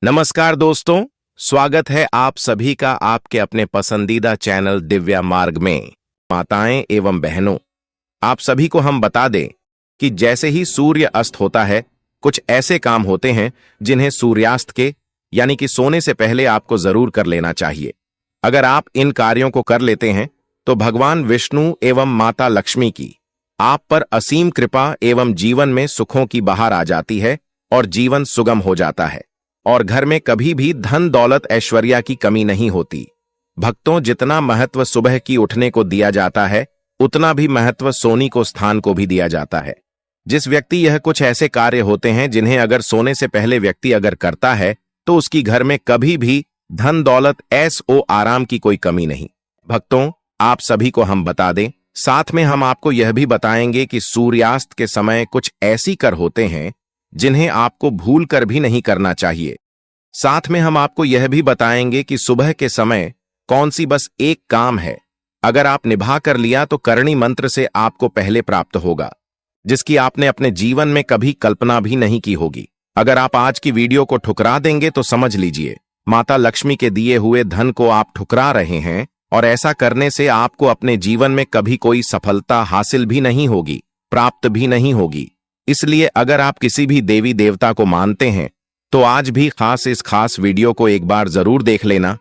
नमस्कार दोस्तों, स्वागत है आप सभी का आपके अपने पसंदीदा चैनल दिव्या मार्ग में। माताएं एवं बहनों, आप सभी को हम बता दें कि जैसे ही सूर्य अस्त होता है, कुछ ऐसे काम होते हैं जिन्हें सूर्यास्त के यानी कि सोने से पहले आपको जरूर कर लेना चाहिए। अगर आप इन कार्यों को कर लेते हैं तो भगवान विष्णु एवं माता लक्ष्मी की आप पर असीम कृपा एवं जीवन में सुखों की बहार आ जाती है और जीवन सुगम हो जाता है और घर में कभी भी धन दौलत ऐश्वर्या की कमी नहीं होती। भक्तों, जितना महत्व सुबह की उठने को दिया जाता है, उतना भी महत्व सोने को स्थान को भी दिया जाता है। जिस व्यक्ति यह कुछ ऐसे कार्य होते हैं जिन्हें अगर सोने से पहले व्यक्ति अगर करता है तो उसकी घर में कभी भी धन दौलत ऐसो आराम की कोई कमी नहीं। भक्तों, आप सभी को हम बता दें, साथ में हम आपको यह भी बताएंगे कि सूर्यास्त के समय कुछ ऐसी कर होते हैं जिन्हें आपको भूल कर भी नहीं करना चाहिए। साथ में हम आपको यह भी बताएंगे कि सुबह के समय कौन सी बस एक काम है, अगर आप निभा कर लिया तो करणी मंत्र से आपको पहले प्राप्त होगा, जिसकी आपने अपने जीवन में कभी कल्पना भी नहीं की होगी। अगर आप आज की वीडियो को ठुकरा देंगे तो समझ लीजिए माता लक्ष्मी के दिए हुए धन को आप ठुकरा रहे हैं और ऐसा करने से आपको अपने जीवन में कभी कोई सफलता हासिल भी नहीं होगी, प्राप्त भी नहीं होगी। इसलिए अगर आप किसी भी देवी देवता को मानते हैं तो आज भी इस खास वीडियो को एक बार जरूर देख लेना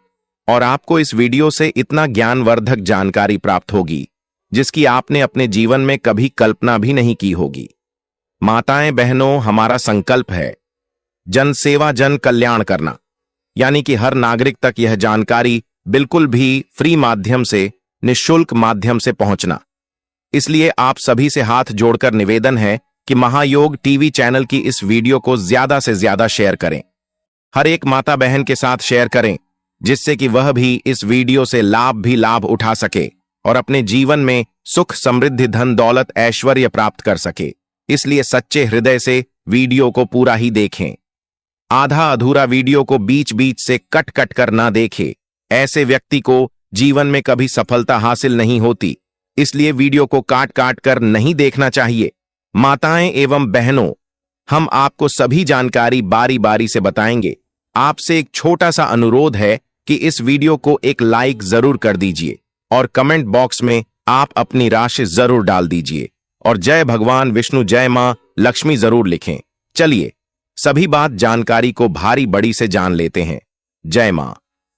और आपको इस वीडियो से इतना ज्ञानवर्धक जानकारी प्राप्त होगी जिसकी आपने अपने जीवन में कभी कल्पना भी नहीं की होगी। माताएं बहनों, हमारा संकल्प है जन सेवा जन कल्याण करना, यानी कि हर नागरिक तक यह जानकारी बिल्कुल भी फ्री माध्यम से, निःशुल्क माध्यम से पहुंचना। इसलिए आप सभी से हाथ जोड़कर निवेदन है कि महायोग टीवी चैनल की इस वीडियो को ज्यादा से ज्यादा शेयर करें। हर एक माता बहन के साथ शेयर करें जिससे कि वह भी इस वीडियो से लाभ उठा सके और अपने जीवन में सुख समृद्धि धन दौलत ऐश्वर्य प्राप्त कर सके। इसलिए सच्चे हृदय से वीडियो को पूरा ही देखें। आधा अधूरा वीडियो को बीच बीच से कट कट कर ना देखें। ऐसे व्यक्ति को जीवन में कभी सफलता हासिल नहीं होती। इसलिए वीडियो को काट काट कर नहीं देखना चाहिए। माताएं एवं बहनों, हम आपको सभी जानकारी बारी बारी से बताएंगे। आपसे एक छोटा सा अनुरोध है कि इस वीडियो को एक लाइक जरूर कर दीजिए और कमेंट बॉक्स में आप अपनी राशि जरूर डाल दीजिए और जय भगवान विष्णु जय मां लक्ष्मी जरूर लिखें। चलिए सभी बात जानकारी को भारी बड़ी से जान लेते हैं। जय मां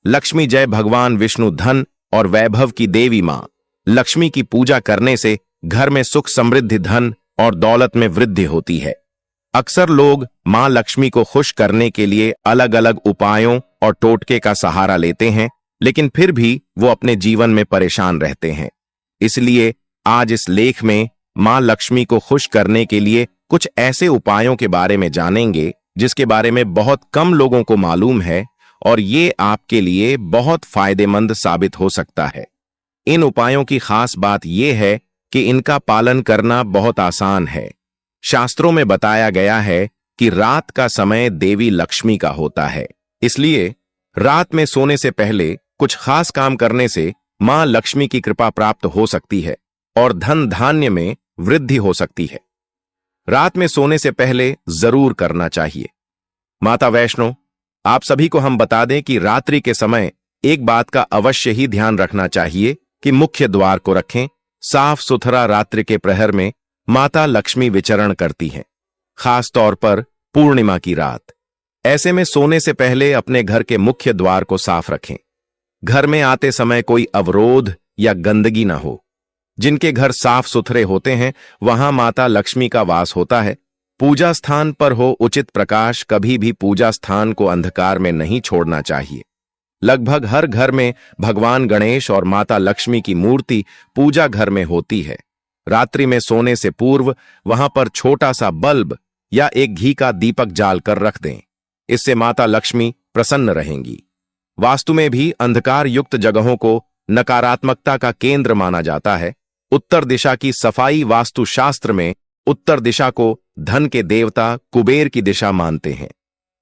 लक्ष्मी, जय भगवान विष्णु धन और वैभव की देवी मां लक्ष्मी की पूजा करने से घर में सुख समृद्धि धन और दौलत में वृद्धि होती है। अक्सर लोग मां लक्ष्मी को खुश करने के लिए अलग अलग उपायों और टोटके का सहारा लेते हैं, लेकिन फिर भी वो अपने जीवन में परेशान रहते हैं। इसलिए आज इस लेख में मां लक्ष्मी को खुश करने के लिए कुछ ऐसे उपायों के बारे में जानेंगे जिसके बारे में बहुत कम लोगों को मालूम है और ये आपके लिए बहुत फायदेमंद साबित हो सकता है। इन उपायों की खास बात यह है कि इनका पालन करना बहुत आसान है। शास्त्रों में बताया गया है कि रात का समय देवी लक्ष्मी का होता है, इसलिए रात में सोने से पहले कुछ खास काम करने से मां लक्ष्मी की कृपा प्राप्त हो सकती है और धन धान्य में वृद्धि हो सकती है। रात में सोने से पहले जरूर करना चाहिए। माता वैष्णो, आप सभी को हम बता दें कि रात्रि के समय एक बात का अवश्य ही ध्यान रखना चाहिए कि मुख्य द्वार को रखें। साफ सुथरा रात्रि के प्रहर में माता लक्ष्मी विचरण करती हैं, खास तौर पर पूर्णिमा की रात। ऐसे में सोने से पहले अपने घर के मुख्य द्वार को साफ रखें। घर में आते समय कोई अवरोध या गंदगी ना हो। जिनके घर साफ सुथरे होते हैं वहां माता लक्ष्मी का वास होता है। पूजा स्थान पर हो उचित प्रकाश, कभी भी पूजा स्थान को अंधकार में नहीं छोड़ना चाहिए। लगभग हर घर में भगवान गणेश और माता लक्ष्मी की मूर्ति पूजा घर में होती है। रात्रि में सोने से पूर्व वहां पर छोटा सा बल्ब या एक घी का दीपक जाल कर रख दें। इससे माता लक्ष्मी प्रसन्न रहेंगी। वास्तु में भी अंधकार युक्त जगहों को नकारात्मकता का केंद्र माना जाता है। उत्तर दिशा की सफाई वास्तु शास्त्र में उत्तर दिशा को धन के देवता कुबेर की दिशा मानते हैं।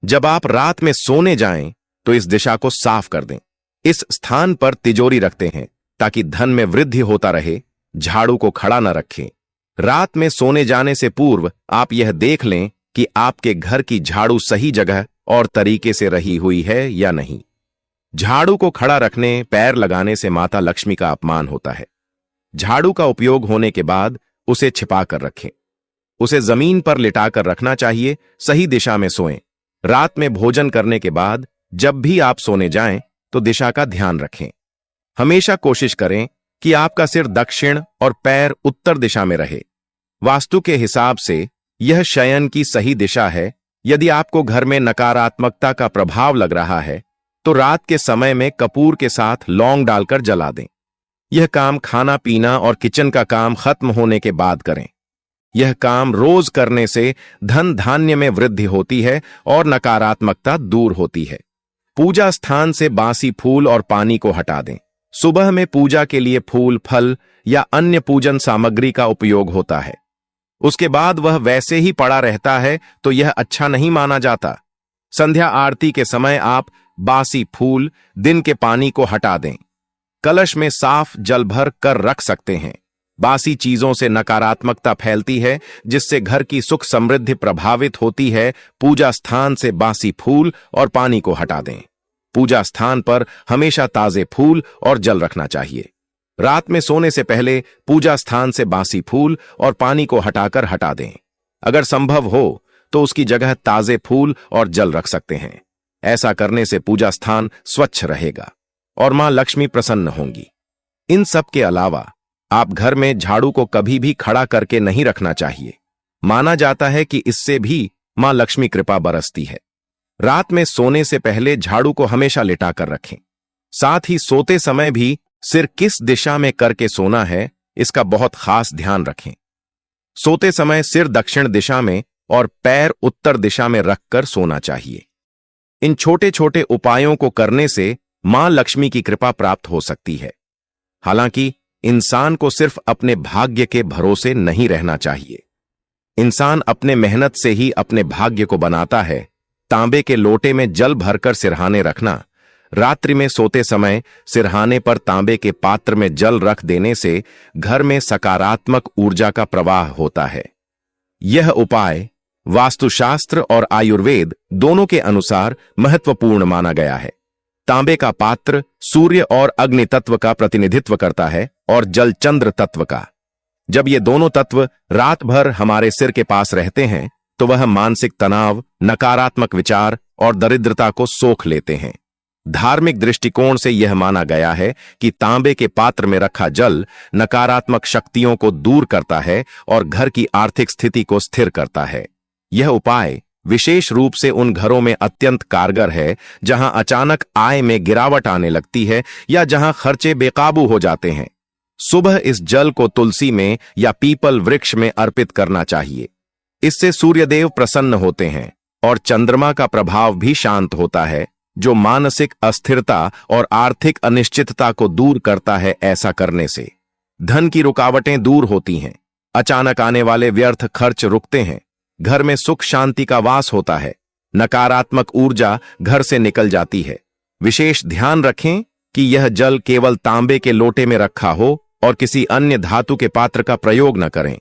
जब आप रात में सोने जाएं तो इस दिशा को साफ कर दें। इस स्थान पर तिजोरी रखते हैं ताकि धन में वृद्धि होता रहे। झाड़ू को खड़ा न रखें। रात में सोने जाने से पूर्व आप यह देख लें कि आपके घर की झाड़ू सही जगह और तरीके से रही हुई है या नहीं। झाड़ू को खड़ा रखने, पैर लगाने से माता लक्ष्मी का अपमान होता है। झाड़ू का उपयोग होने के बाद उसे छिपा कर रखें। उसे जमीन पर लिटाकर रखना चाहिए। सही दिशा में सोएं। रात में भोजन करने के बाद जब भी आप सोने जाएं तो दिशा का ध्यान रखें। हमेशा कोशिश करें कि आपका सिर दक्षिण और पैर उत्तर दिशा में रहे। वास्तु के हिसाब से यह शयन की सही दिशा है। यदि आपको घर में नकारात्मकता का प्रभाव लग रहा है तो रात के समय में कपूर के साथ लौंग डालकर जला दें। यह काम खाना पीना और किचन का काम खत्म होने के बाद करें। यह काम रोज करने से धन धान्य में वृद्धि होती है और नकारात्मकता दूर होती है। पूजा स्थान से बासी फूल और पानी को हटा दें। सुबह में पूजा के लिए फूल, फल या अन्य पूजन सामग्री का उपयोग होता है। उसके बाद वह वैसे ही पड़ा रहता है तो यह अच्छा नहीं माना जाता। संध्या आरती के समय आप बासी फूल, दिन के पानी को हटा दें। कलश में साफ जल भर कर रख सकते हैं। बासी चीजों से नकारात्मकता फैलती है जिससे घर की सुख समृद्धि प्रभावित होती है। पूजा स्थान से बासी फूल और पानी को हटा दें। पूजा स्थान पर हमेशा ताजे फूल और जल रखना चाहिए। रात में सोने से पहले पूजा स्थान से बासी फूल और पानी को हटा दें। अगर संभव हो तो उसकी जगह ताजे फूल और जल रख सकते हैं। ऐसा करने से पूजा स्थान स्वच्छ रहेगा और मां लक्ष्मी प्रसन्न होंगी। इन सब के अलावा आप घर में झाड़ू को कभी भी खड़ा करके नहीं रखना चाहिए। माना जाता है कि इससे भी मां लक्ष्मी कृपा बरसती है। रात में सोने से पहले झाड़ू को हमेशा लिटाकर रखें। साथ ही सोते समय भी सिर किस दिशा में करके सोना है, इसका बहुत खास ध्यान रखें। सोते समय सिर दक्षिण दिशा में और पैर उत्तर दिशा में रखकर सोना चाहिए। इन छोटे छोटे उपायों को करने से मां लक्ष्मी की कृपा प्राप्त हो सकती है। हालांकि इंसान को सिर्फ अपने भाग्य के भरोसे नहीं रहना चाहिए। इंसान अपने मेहनत से ही अपने भाग्य को बनाता है। तांबे के लोटे में जल भरकर सिरहाने रखना। रात्रि में सोते समय सिरहाने पर तांबे के पात्र में जल रख देने से घर में सकारात्मक ऊर्जा का प्रवाह होता है। यह उपाय वास्तुशास्त्र और आयुर्वेद दोनों के अनुसार महत्वपूर्ण माना गया है। तांबे का पात्र सूर्य और अग्नि तत्व का प्रतिनिधित्व करता है और जल चंद्र तत्व का। जब ये दोनों तत्व रात भर हमारे सिर के पास रहते हैं तो वह मानसिक तनाव, नकारात्मक विचार और दरिद्रता को सोख लेते हैं। धार्मिक दृष्टिकोण से यह माना गया है कि तांबे के पात्र में रखा जल नकारात्मक शक्तियों को दूर करता है और घर की आर्थिक स्थिति को स्थिर करता है। यह उपाय विशेष रूप से उन घरों में अत्यंत कारगर है जहां अचानक आय में गिरावट आने लगती है या जहां खर्चे बेकाबू हो जाते हैं। सुबह इस जल को तुलसी में या पीपल वृक्ष में अर्पित करना चाहिए। इससे सूर्यदेव प्रसन्न होते हैं और चंद्रमा का प्रभाव भी शांत होता है, जो मानसिक अस्थिरता और आर्थिक अनिश्चितता को दूर करता है। ऐसा करने से धन की रुकावटें दूर होती हैं। अचानक आने वाले व्यर्थ खर्च रुकते हैं। घर में सुख शांति का वास होता है। नकारात्मक ऊर्जा घर से निकल जाती है। विशेष ध्यान रखें कि यह जल केवल तांबे के लोटे में रखा हो और किसी अन्य धातु के पात्र का प्रयोग न करें।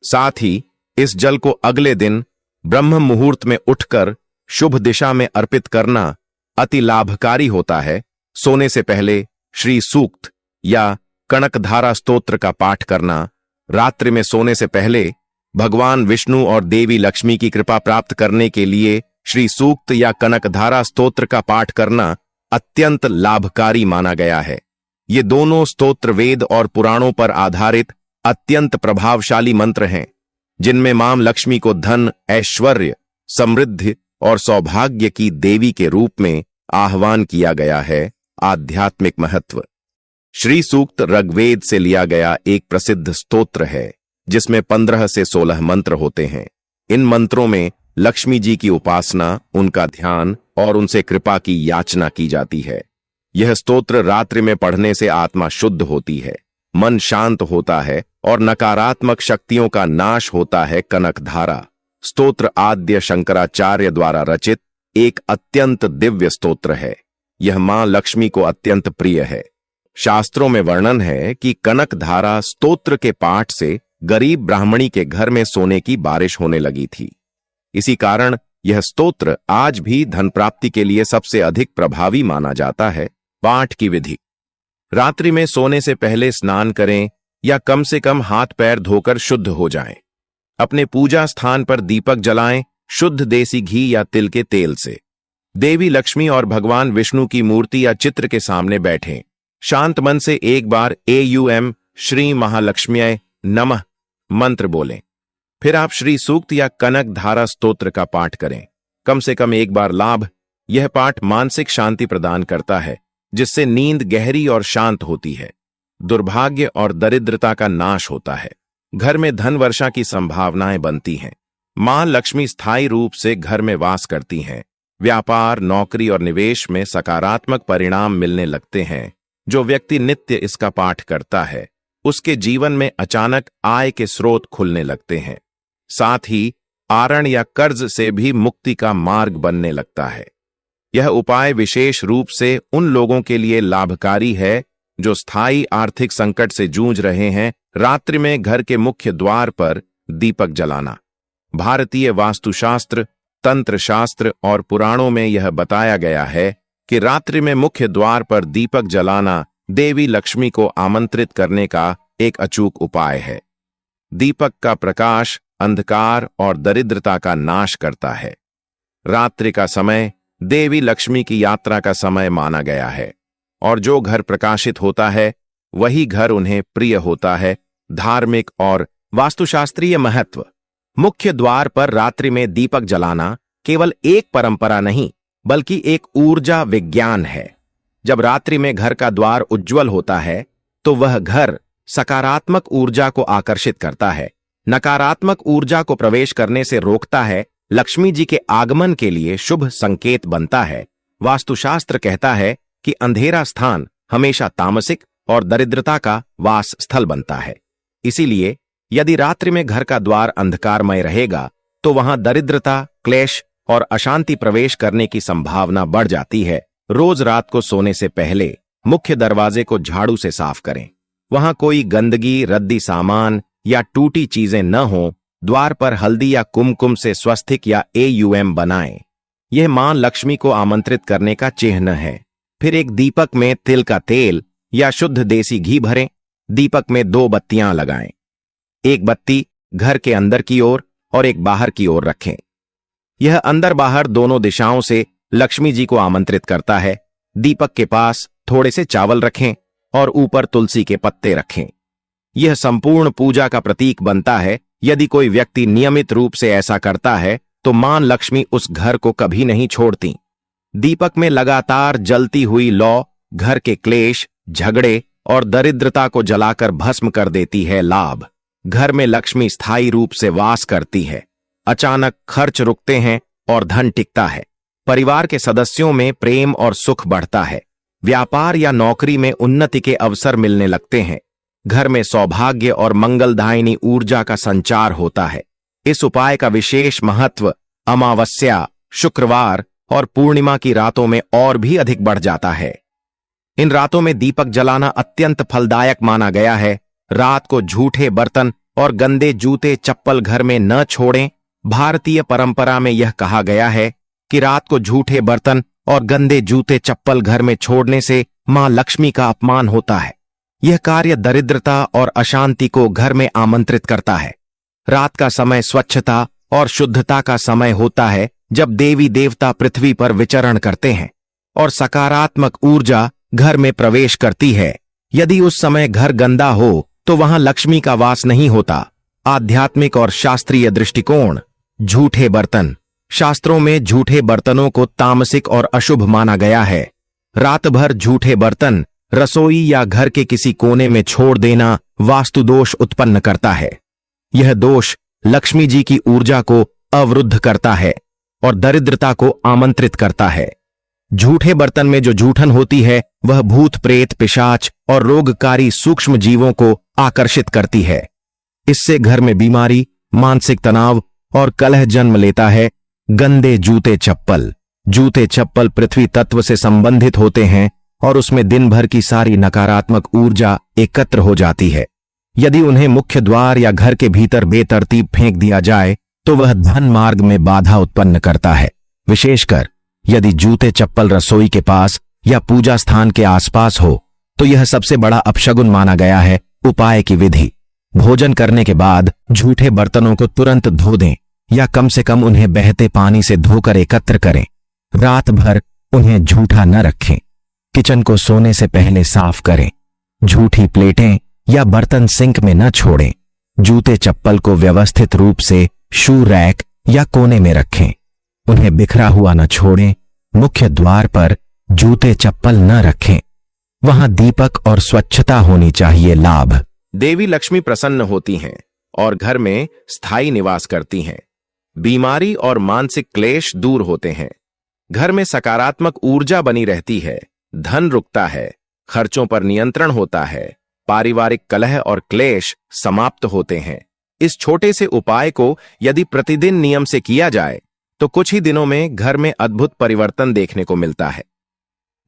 साथ ही इस जल को अगले दिन ब्रह्म मुहूर्त में उठकर शुभ दिशा में अर्पित करना अति लाभकारी होता है। सोने से पहले श्री सूक्त या कनकधारा स्तोत्र का पाठ करना। रात्रि में सोने से पहले भगवान विष्णु और देवी लक्ष्मी की कृपा प्राप्त करने के लिए श्री सूक्त या कनकधारा स्तोत्र का पाठ करना अत्यंत लाभकारी माना गया है। ये दोनों स्तोत्र वेद और पुराणों पर आधारित अत्यंत प्रभावशाली मंत्र हैं, जिनमें मां लक्ष्मी को धन, ऐश्वर्य, समृद्धि और सौभाग्य की देवी के रूप में आह्वान किया गया है। आध्यात्मिक महत्व। श्री सूक्त ऋग्वेद से लिया गया एक प्रसिद्ध स्तोत्र है जिसमें 15 से 16 मंत्र होते हैं। इन मंत्रों में लक्ष्मी जी की उपासना, उनका ध्यान और उनसे कृपा की याचना की जाती है। यह स्तोत्र रात्रि में पढ़ने से आत्मा शुद्ध होती है, मन शांत होता है और नकारात्मक शक्तियों का नाश होता है। कनकधारा स्तोत्र आद्य शंकराचार्य द्वारा रचित एक अत्यंत दिव्य स्तोत्र है। यह मां लक्ष्मी को अत्यंत प्रिय है। शास्त्रों में वर्णन है कि कनकधारा स्तोत्र के पाठ से गरीब ब्राह्मणी के घर में सोने की बारिश होने लगी थी। इसी कारण यह स्तोत्र आज भी धन प्राप्ति के लिए सबसे अधिक प्रभावी माना जाता है। पाठ की विधि। रात्रि में सोने से पहले स्नान करें या कम से कम हाथ पैर धोकर शुद्ध हो जाएं। अपने पूजा स्थान पर दीपक जलाएं, शुद्ध देसी घी या तिल के तेल से। देवी लक्ष्मी और भगवान विष्णु की मूर्ति या चित्र के सामने बैठें। शांत मन से एक बार AUM श्री महालक्ष्म्यै नमः मंत्र बोलें। फिर आप श्री सूक्त या कनक धारा स्तोत्र का पाठ करें, कम से कम एक बार। लाभ। यह पाठ मानसिक शांति प्रदान करता है, जिससे नींद गहरी और शांत होती है। दुर्भाग्य और दरिद्रता का नाश होता है। घर में धन वर्षा की संभावनाएं बनती हैं। मां लक्ष्मी स्थायी रूप से घर में वास करती हैं। व्यापार, नौकरी और निवेश में सकारात्मक परिणाम मिलने लगते हैं। जो व्यक्ति नित्य इसका पाठ करता है, उसके जीवन में अचानक आय के स्रोत खुलने लगते हैं। साथ ही आरण या कर्ज से भी मुक्ति का मार्ग बनने लगता है। यह उपाय विशेष रूप से उन लोगों के लिए लाभकारी है जो स्थायी आर्थिक संकट से जूझ रहे हैं। रात्रि में घर के मुख्य द्वार पर दीपक जलाना। भारतीय वास्तुशास्त्र, तंत्र शास्त्र और पुराणों में यह बताया गया है कि रात्रि में मुख्य द्वार पर दीपक जलाना देवी लक्ष्मी को आमंत्रित करने का एक अचूक उपाय है। दीपक का प्रकाश अंधकार और दरिद्रता का नाश करता है। रात्रि का समय देवी लक्ष्मी की यात्रा का समय माना गया है और जो घर प्रकाशित होता है वही घर उन्हें प्रिय होता है। धार्मिक और वास्तुशास्त्रीय महत्व। मुख्य द्वार पर रात्रि में दीपक जलाना केवल एक परंपरा नहीं, बल्कि एक ऊर्जा विज्ञान है। जब रात्रि में घर का द्वार उज्जवल होता है तो वह घर सकारात्मक ऊर्जा को आकर्षित करता है, नकारात्मक ऊर्जा को प्रवेश करने से रोकता है, लक्ष्मी जी के आगमन के लिए शुभ संकेत बनता है। वास्तुशास्त्र कहता है कि अंधेरा स्थान हमेशा तामसिक और दरिद्रता का वास स्थल बनता है। इसीलिए यदि रात्रि में घर का द्वार अंधकारमय रहेगा तो वहां दरिद्रता, क्लेश और अशांति प्रवेश करने की संभावना बढ़ जाती है। रोज रात को सोने से पहले मुख्य दरवाजे को झाड़ू से साफ करें। वहां कोई गंदगी, रद्दी सामान या टूटी चीजें न हो। द्वार पर हल्दी या कुमकुम से स्वस्तिक या AUM बनाएं। यह मां लक्ष्मी को आमंत्रित करने का चिन्ह है। फिर एक दीपक में तिल का तेल या शुद्ध देसी घी भरें। दीपक में 2 बत्तियां लगाएं। एक बत्ती घर के अंदर की ओर और एक बाहर की ओर रखें। यह अंदर बाहर दोनों दिशाओं से लक्ष्मी जी को आमंत्रित करता है। दीपक के पास थोड़े से चावल रखें और ऊपर तुलसी के पत्ते रखें। यह संपूर्ण पूजा का प्रतीक बनता है। यदि कोई व्यक्ति नियमित रूप से ऐसा करता है तो मां लक्ष्मी उस घर को कभी नहीं छोड़ती। दीपक में लगातार जलती हुई लौ घर के क्लेश, झगड़े और दरिद्रता को जलाकर भस्म कर देती है। लाभ। घर में लक्ष्मी स्थायी रूप से वास करती है। अचानक खर्च रुकते हैं और धन टिकता है। परिवार के सदस्यों में प्रेम और सुख बढ़ता है। व्यापार या नौकरी में उन्नति के अवसर मिलने लगते हैं। घर में सौभाग्य और मंगलदायिनी ऊर्जा का संचार होता है। इस उपाय का विशेष महत्व अमावस्या, शुक्रवार और पूर्णिमा की रातों में और भी अधिक बढ़ जाता है। इन रातों में दीपक जलाना अत्यंत फलदायक माना गया है। रात को झूठे बर्तन और गंदे जूते चप्पल घर में न छोड़ें। भारतीय परंपरा में यह कहा गया है कि रात को झूठे बर्तन और गंदे जूते चप्पल घर में छोड़ने से मां लक्ष्मी का अपमान होता है। यह कार्य दरिद्रता और अशांति को घर में आमंत्रित करता है। रात का समय स्वच्छता और शुद्धता का समय होता है, जब देवी देवता पृथ्वी पर विचरण करते हैं और सकारात्मक ऊर्जा घर में प्रवेश करती है। यदि उस समय घर गंदा हो तो वहां लक्ष्मी का वास नहीं होता। आध्यात्मिक और शास्त्रीय दृष्टिकोण। झूठे बर्तन। शास्त्रों में झूठे बर्तनों को तामसिक और अशुभ माना गया है। रात भर झूठे बर्तन रसोई या घर के किसी कोने में छोड़ देना वास्तु दोष उत्पन्न करता है। यह दोष लक्ष्मी जी की ऊर्जा को अवरुद्ध करता है और दरिद्रता को आमंत्रित करता है। झूठे बर्तन में जो जूठन होती है वह भूत, प्रेत, पिशाच और रोगकारी सूक्ष्म जीवों को आकर्षित करती है। इससे घर में बीमारी, मानसिक तनाव और कलह जन्म लेता है। गंदे जूते चप्पल। जूते चप्पल पृथ्वी तत्व से संबंधित होते हैं और उसमें दिन भर की सारी नकारात्मक ऊर्जा एकत्र हो जाती है। यदि उन्हें मुख्य द्वार या घर के भीतर बेतरतीब फेंक दिया जाए तो वह धन मार्ग में बाधा उत्पन्न करता है। विशेषकर यदि जूते चप्पल रसोई के पास या पूजा स्थान के आसपास हो तो यह सबसे बड़ा अपशगुन माना गया है। उपाय की विधि: भोजन करने के बाद झूठे बर्तनों को तुरंत धो दें या कम से कम उन्हें बहते पानी से धोकर एकत्र करें। रात भर उन्हें झूठा न रखें। किचन को सोने से पहले साफ करें। झूठी प्लेटें या बर्तन सिंक में न छोड़ें। जूते चप्पल को व्यवस्थित रूप से शू रैक या कोने में रखें। उन्हें बिखरा हुआ न छोड़ें। मुख्य द्वार पर जूते चप्पल न रखें। वहां दीपक और स्वच्छता होनी चाहिए। लाभ: देवी लक्ष्मी प्रसन्न होती हैं और घर में स्थायी निवास करती हैं। बीमारी और मानसिक क्लेश दूर होते हैं। घर में सकारात्मक ऊर्जा बनी रहती है। धन रुकता है। खर्चों पर नियंत्रण होता है। पारिवारिक कलह और क्लेश समाप्त होते हैं। इस छोटे से उपाय को यदि प्रतिदिन नियम से किया जाए तो कुछ ही दिनों में घर में अद्भुत परिवर्तन देखने को मिलता है।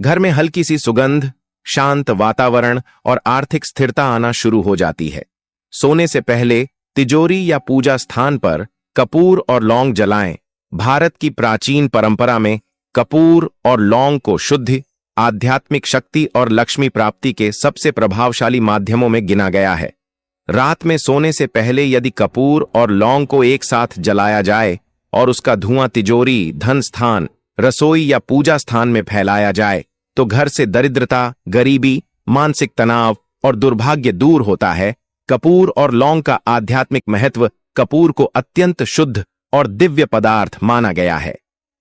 घर में हल्की सी सुगंध, शांत वातावरण और आर्थिक स्थिरता आना शुरू हो जाती है। सोने से पहले तिजोरी या पूजा स्थान पर कपूर और लौंग जलाएं। भारत की प्राचीन परंपरा में कपूर और लौंग को शुद्ध, आध्यात्मिक शक्ति और लक्ष्मी प्राप्ति के सबसे प्रभावशाली माध्यमों में गिना गया है। रात में सोने से पहले यदि कपूर और लौंग को एक साथ जलाया जाए और उसका धुआं तिजोरी, धन स्थान, रसोई या पूजा स्थान में फैलाया जाए तो घर से दरिद्रता, गरीबी, मानसिक तनाव और दुर्भाग्य दूर होता है। कपूर और लौंग का आध्यात्मिक महत्व: कपूर को अत्यंत शुद्ध और दिव्य पदार्थ माना गया है।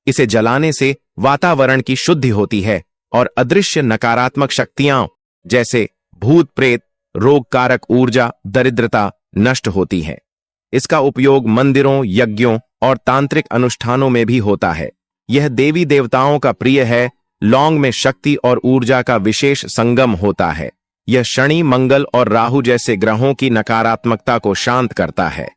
इसे जलाने से वातावरण की शुद्धि होती है और अदृश्य नकारात्मक शक्तियां जैसे भूत प्रेत, रोग कारक ऊर्जा, दरिद्रता नष्ट होती है। इसका उपयोग मंदिरों, यज्ञों और तांत्रिक अनुष्ठानों में भी होता है। यह देवी देवताओं का प्रिय है। लौंग में शक्ति और ऊर्जा का विशेष संगम होता है। यह शनि, मंगल और राहु जैसे ग्रहों की नकारात्मकता को शांत करता है।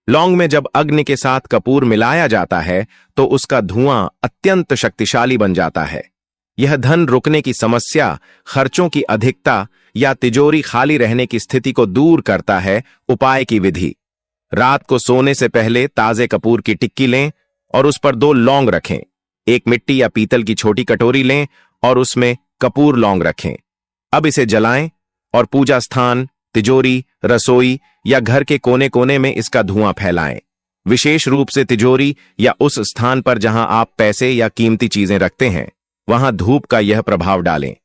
लौंग में जब अग्नि के साथ कपूर मिलाया जाता है तो उसका धुआं अत्यंत शक्तिशाली बन जाता है। यह धन रुकने की समस्या, खर्चों की अधिकता या तिजोरी खाली रहने की स्थिति को दूर करता है। उपाय की विधि: रात को सोने से पहले ताजे कपूर की टिक्की लें और उस पर 2 लौंग रखें। एक मिट्टी या पीतल की छोटी कटोरी लें और उसमें कपूर लौंग रखें। अब इसे जलाएं और पूजा स्थान, तिजोरी, रसोई या घर के कोने कोने में इसका धुआं फैलाएं। विशेष रूप से तिजोरी या उस स्थान पर जहां आप पैसे या कीमती चीजें रखते हैं, वहां धूप का यह प्रभाव डालें।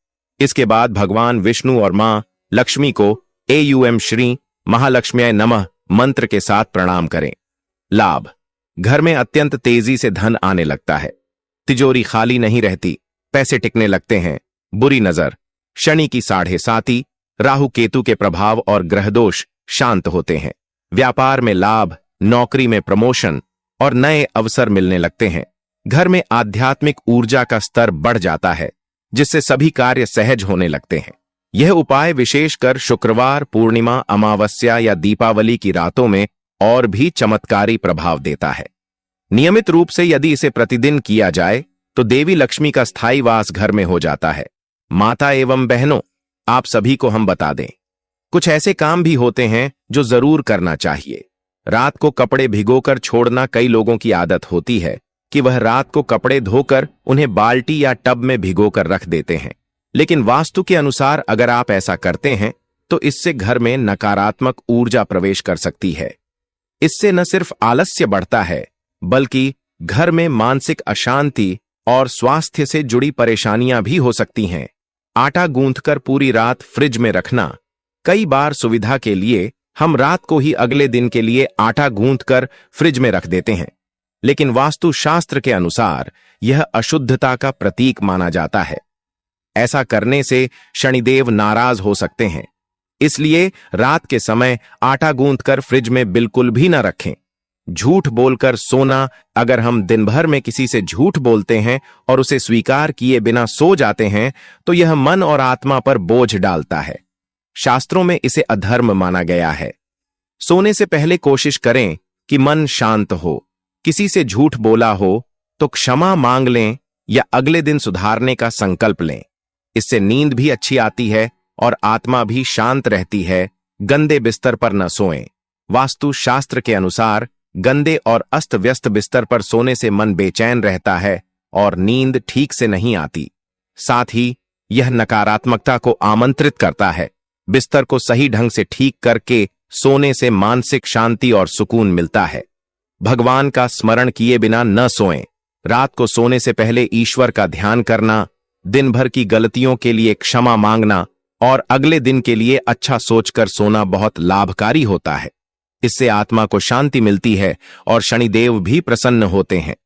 इसके बाद भगवान विष्णु और मां लक्ष्मी को एयूएम श्री महालक्ष्म्याय नमः मंत्र के साथ प्रणाम करें। लाभ: घर में अत्यंत तेजी से धन आने लगता है। तिजोरी खाली नहीं रहती। पैसे टिकने लगते हैं। बुरी नजर, शनि की 7.5, राहु केतु के प्रभाव और ग्रहदोष शांत होते हैं। व्यापार में लाभ, नौकरी में प्रमोशन और नए अवसर मिलने लगते हैं। घर में आध्यात्मिक ऊर्जा का स्तर बढ़ जाता है जिससे सभी कार्य सहज होने लगते हैं। यह उपाय विशेषकर शुक्रवार, पूर्णिमा, अमावस्या या दीपावली की रातों में और भी चमत्कारी प्रभाव देता है। नियमित रूप से यदि इसे प्रतिदिन किया जाए तो देवी लक्ष्मी का स्थायी वास घर में हो जाता है। माता एवं बहनों, आप सभी को हम बता दें, कुछ ऐसे काम भी होते हैं जो जरूर करना चाहिए। रात को कपड़े भिगोकर छोड़ना कई लोगों की आदत होती है कि वह रात को कपड़े धोकर उन्हें बाल्टी या टब में भिगोकर रख देते हैं। लेकिन वास्तु के अनुसार अगर आप ऐसा करते हैं तो इससे घर में नकारात्मक ऊर्जा प्रवेश कर सकती है। इससे न सिर्फ आलस्य बढ़ता है बल्कि घर में मानसिक अशांति और स्वास्थ्य से जुड़ी परेशानियां भी हो सकती हैं। आटा गूंथकर पूरी रात फ्रिज में रखना। कई बार सुविधा के लिए हम रात को ही अगले दिन के लिए आटा गूंथकर फ्रिज में रख देते हैं, लेकिन वास्तु शास्त्र के अनुसार यह अशुद्धता का प्रतीक माना जाता है। ऐसा करने से शनिदेव नाराज हो सकते हैं। इसलिए रात के समय आटा गूंथकर फ्रिज में बिल्कुल भी न रखें। झूठ बोलकर सोना। अगर हम दिन भर में किसी से झूठ बोलते हैं और उसे स्वीकार किए बिना सो जाते हैं तो यह मन और आत्मा पर बोझ डालता है। शास्त्रों में इसे अधर्म माना गया है। सोने से पहले कोशिश करें कि मन शांत हो। किसी से झूठ बोला हो तो क्षमा मांग लें या अगले दिन सुधारने का संकल्प लें। इससे नींद भी अच्छी आती है और आत्मा भी शांत रहती है। गंदे बिस्तर पर न सोएं। वास्तु शास्त्र के अनुसार गंदे और अस्त व्यस्त बिस्तर पर सोने से मन बेचैन रहता है और नींद ठीक से नहीं आती। साथ ही यह नकारात्मकता को आमंत्रित करता है। बिस्तर को सही ढंग से ठीक करके सोने से मानसिक शांति और सुकून मिलता है। भगवान का स्मरण किए बिना न सोएं। रात को सोने से पहले ईश्वर का ध्यान करना, दिन भर की गलतियों के लिए क्षमा मांगना और अगले दिन के लिए अच्छा सोचकर सोना बहुत लाभकारी होता है। इससे आत्मा को शांति मिलती है और शनिदेव भी प्रसन्न होते हैं।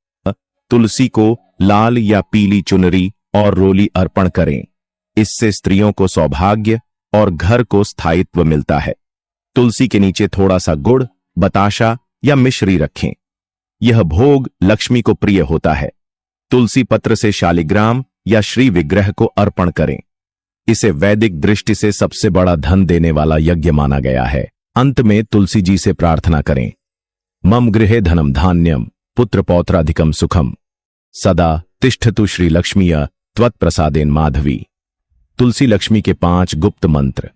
तुलसी को लाल या पीली चुनरी और रोली अर्पण करें। इससे स्त्रियों को सौभाग्य और घर को स्थायित्व मिलता है। तुलसी के नीचे थोड़ा सा गुड़, बताशा या मिश्री रखें। यह भोग लक्ष्मी को प्रिय होता है। तुलसी पत्र से शालिग्राम या श्री विग्रह को अर्पण करें। इसे वैदिक दृष्टि से सबसे बड़ा धन देने वाला यज्ञ माना गया है। अंत में तुलसी जी से प्रार्थना करें, मम गृहे धनम धान्यम पुत्र पौत्राधिकम सुखम सदा तिष्ठतु श्री लक्ष्मीय त्वत्प्रसादेन माधवी। तुलसी लक्ष्मी के 5 गुप्त मंत्र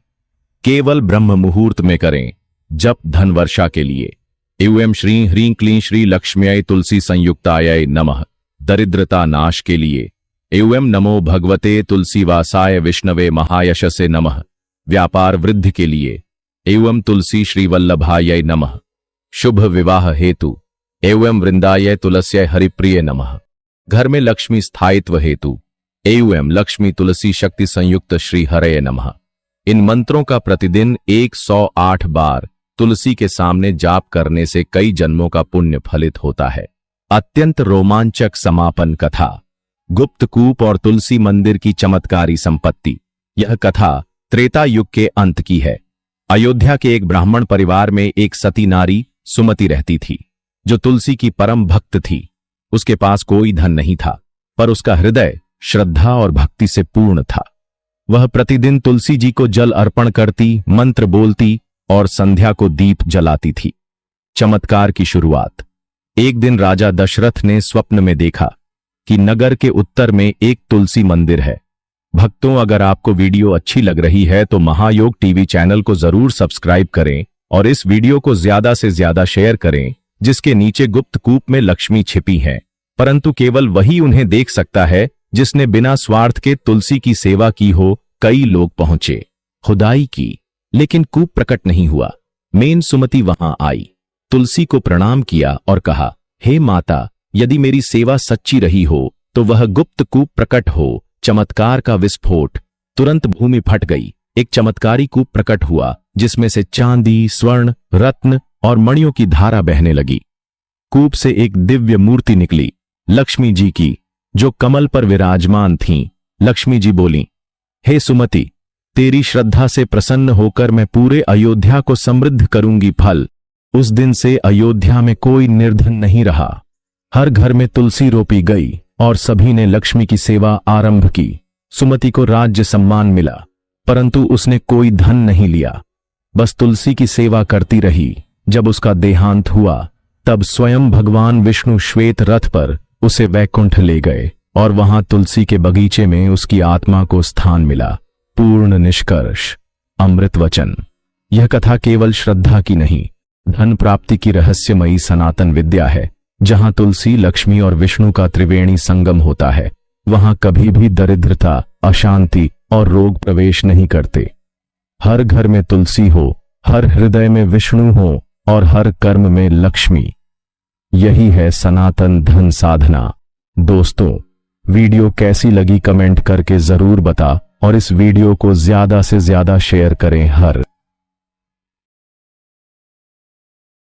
केवल ब्रह्म मुहूर्त में करें। जप धन वर्षा के लिए एवं श्री ह्रीं क्लीं श्री लक्ष्म्यै तुलसी संयुक्तायै नमः। दरिद्रता नाश के लिए एवं नमो भगवते तुलसीवासाय विष्णवे महायशसे नमः। व्यापार वृद्धि के लिए एवं तुलसी श्री वल्लभायै नमः। शुभ विवाह हेतु एवं वृंदाय तुलस्यै हरिप्रिय नमः। घर में लक्ष्मी स्थायित्व हेतु एवं लक्ष्मी तुलसी शक्ति संयुक्त श्री हरये नमः। इन मंत्रों का प्रतिदिन 108 बार तुलसी के सामने जाप करने से कई जन्मों का पुण्य फलित होता है। अत्यंत रोमांचक समापन कथा, गुप्त कूप और तुलसी मंदिर की चमत्कारी संपत्ति। यह कथा त्रेता युग के अंत की है। अयोध्या के एक ब्राह्मण परिवार में एक सती नारी सुमति रहती थी, जो तुलसी की परम भक्त थी। उसके पास कोई धन नहीं था, पर उसका हृदय श्रद्धा और भक्ति से पूर्ण था। वह प्रतिदिन तुलसी जी को जल अर्पण करती, मंत्र बोलती और संध्या को दीप जलाती थी। चमत्कार की शुरुआत। एक दिन राजा दशरथ ने स्वप्न में देखा कि नगर के उत्तर में एक तुलसी मंदिर है। भक्तों, अगर आपको वीडियो अच्छी लग रही है तो महायोग टीवी चैनल को जरूर सब्सक्राइब करें और इस वीडियो को ज्यादा से ज्यादा शेयर करें, जिसके नीचे गुप्त कूप में लक्ष्मी छिपी है, परंतु केवल वही उन्हें देख सकता है जिसने बिना स्वार्थ के तुलसी की सेवा की हो। कई लोग पहुंचे, खुदाई की, लेकिन कूप प्रकट नहीं हुआ। मेन सुमति वहां आई, तुलसी को प्रणाम किया और कहा, हे माता, यदि मेरी सेवा सच्ची रही हो तो वह गुप्त कूप प्रकट हो। चमत्कार का विस्फोट। तुरंत भूमि फट गई। एक चमत्कारी कूप प्रकट हुआ जिसमें से चांदी, स्वर्ण, रत्न और मणियों की धारा बहने लगी। कूप से एक दिव्य मूर्ति निकली, लक्ष्मी जी की, जो कमल पर विराजमान थीं। लक्ष्मी जी बोली, हे सुमति, तेरी श्रद्धा से प्रसन्न होकर मैं पूरे अयोध्या को समृद्ध करूंगी। फल, उस दिन से अयोध्या में कोई निर्धन नहीं रहा। हर घर में तुलसी रोपी गई और सभी ने लक्ष्मी की सेवा आरंभ की। सुमति को राज्य सम्मान मिला, परंतु उसने कोई धन नहीं लिया, बस तुलसी की सेवा करती रही। जब उसका देहांत हुआ, तब स्वयं भगवान विष्णु श्वेत रथ पर उसे वैकुंठ ले गए और वहां तुलसी के बगीचे में उसकी आत्मा को स्थान मिला। पूर्ण निष्कर्ष, अमृत वचन। यह कथा केवल श्रद्धा की नहीं, धन प्राप्ति की रहस्यमयी सनातन विद्या है। जहां तुलसी, लक्ष्मी और विष्णु का त्रिवेणी संगम होता है, वहां कभी भी दरिद्रता, अशांति और रोग प्रवेश नहीं करते। हर घर में तुलसी हो, हर हृदय में विष्णु हो और हर कर्म में लक्ष्मी। यही है सनातन धन साधना। दोस्तों, वीडियो कैसी लगी कमेंट करके जरूर बता और इस वीडियो को ज्यादा से ज्यादा शेयर करें। हर